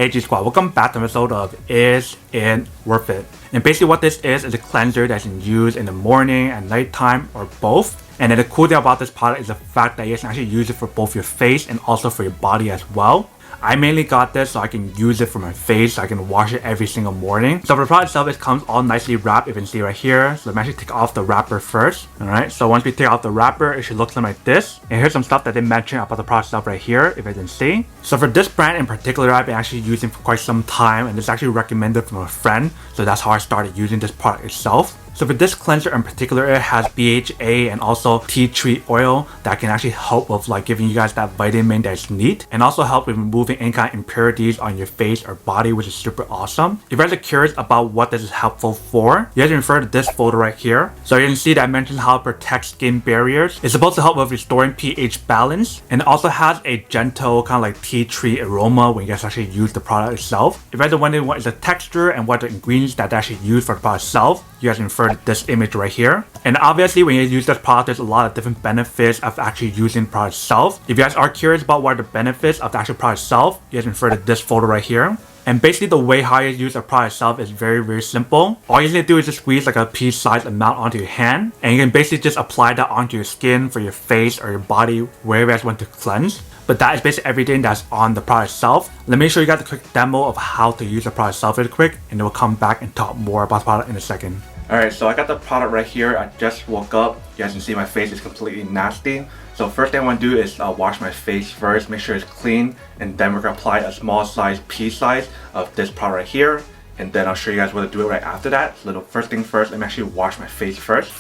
Hey G Squad, welcome back to an episode of Is It Worth It? And basically what this is a cleanser that you can use in the morning and nighttime or both. And then the cool thing about this product is the fact that you can actually use it for both your face and also for your body as well. I mainly got this so I can use it for my face, so I can wash it every single morning. So for the product itself, it comes all nicely wrapped, if you can see right here. So let me actually take off the wrapper first. Alright, so once we take off the wrapper, it should look something like this. And here's some stuff that they mentioned about the product itself right here, if you can see. So for this brand in particular, I've been actually using for quite some time, and it's actually recommended from a friend. So that's how I started using this product itself. So for this cleanser in particular, it has BHA and also tea tree oil that can actually help with like giving you guys that vitamin that you need, and also help with removing any kind of impurities on your face or body, which is super awesome. If you guys are curious about what this is helpful for, you guys can refer to this photo right here. So you can see that I mentioned how it protects skin barriers. It's supposed to help with restoring pH balance, and it also has a gentle kind of like tea tree aroma when you guys actually use the product itself. If you guys are wondering what is the texture and what the ingredients that they actually use for the product itself, you guys can refer to this image right here. And obviously when you use this product, there's a lot of different benefits of actually using the product itself. If you guys are curious about what are the benefits of the actual product itself, you guys can refer to this photo right here. And basically the way how you use the product itself is very simple. All you need to do is just squeeze like a pea-sized amount onto your hand, and you can basically just apply that onto your skin, for your face or your body, wherever you guys want to cleanse. But that is basically everything that's on the product itself. Let me show you guys a quick demo of how to use the product itself really quick, and then we'll come back and talk more about the product in a second. Alright, so I got the product right here. I just woke up. You guys can see my face is completely nasty. So first thing I want to do is wash my face first, make sure it's clean, and then we're going to apply a small size pea size of this product right here, and then I'll show you guys what to do right after that. So the first thing first, let me actually wash my face first.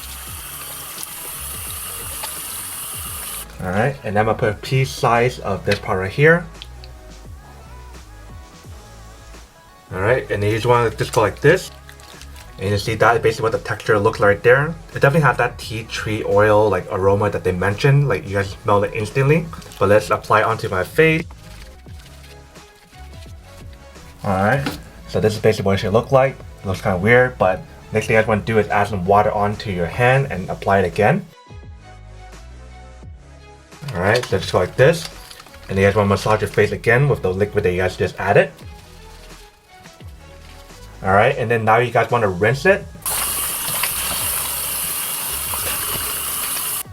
Alright, and then I'm going to put a pea size of this product right here. Alright, and then you just want to just go like this. And you can see that is basically what the texture looks like right there. It definitely has that tea tree oil like aroma that they mentioned, like you guys smell it instantly. But let's apply it onto my face. Alright, so this is basically what it should look like. It looks kind of weird, but next thing you guys want to do is add some water onto your hand and apply it again. Alright, so just go like this. And you guys want to massage your face again with the liquid that you guys just added. Alright, and then now you guys want to rinse it.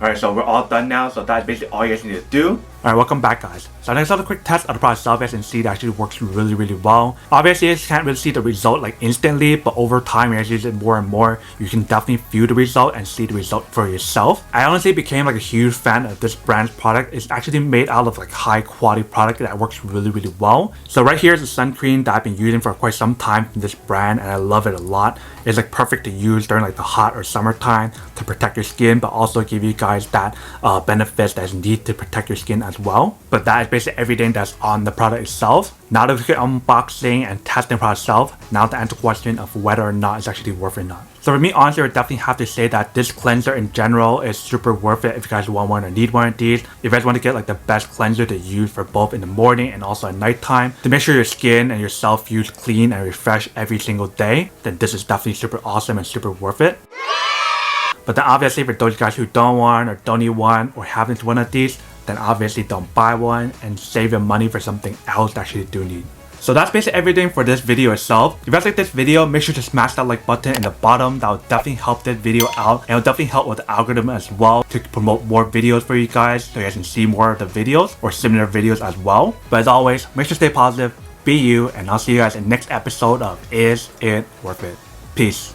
Alright, so we're all done now, so that's basically all you guys need to do. Alright, welcome back guys. So next up a quick test of the product itself, as you can see, it actually works really well. Obviously you can't really see the result like instantly, but over time you guys use it more and more, you can definitely feel the result and see the result for yourself. I honestly became like a huge fan of this brand's product. It's actually made out of like high quality product that works really well. So right here is a sun cream that I've been using for quite some time from this brand, and I love it a lot. It's like perfect to use during like the hot or summertime to protect your skin, but also give you guys that benefits that you need to protect your skin as well. But that is basically everything that's on the product itself. Now that we get unboxing and testing the product itself, now to answer the question of whether or not it's actually worth it or not. So for me, honestly, I would definitely have to say that this cleanser in general is super worth it if you guys want one or need one of these. If you guys want to get like the best cleanser to use for both in the morning and also at nighttime, to make sure your skin and yourself feels clean and refreshed every single day, then this is definitely super awesome and super worth it. But then obviously for those guys who don't want or don't need one or haven't one of these, then obviously don't buy one and save your money for something else that you do need. So that's basically everything for this video itself. If you guys like this video, make sure to smash that like button in the bottom. That will definitely help this video out, and it will definitely help with the algorithm as well to promote more videos for you guys, so you guys can see more of the videos or similar videos as well. But as always, make sure to stay positive, be you, and I'll see you guys in the next episode of Is It Worth It? Peace.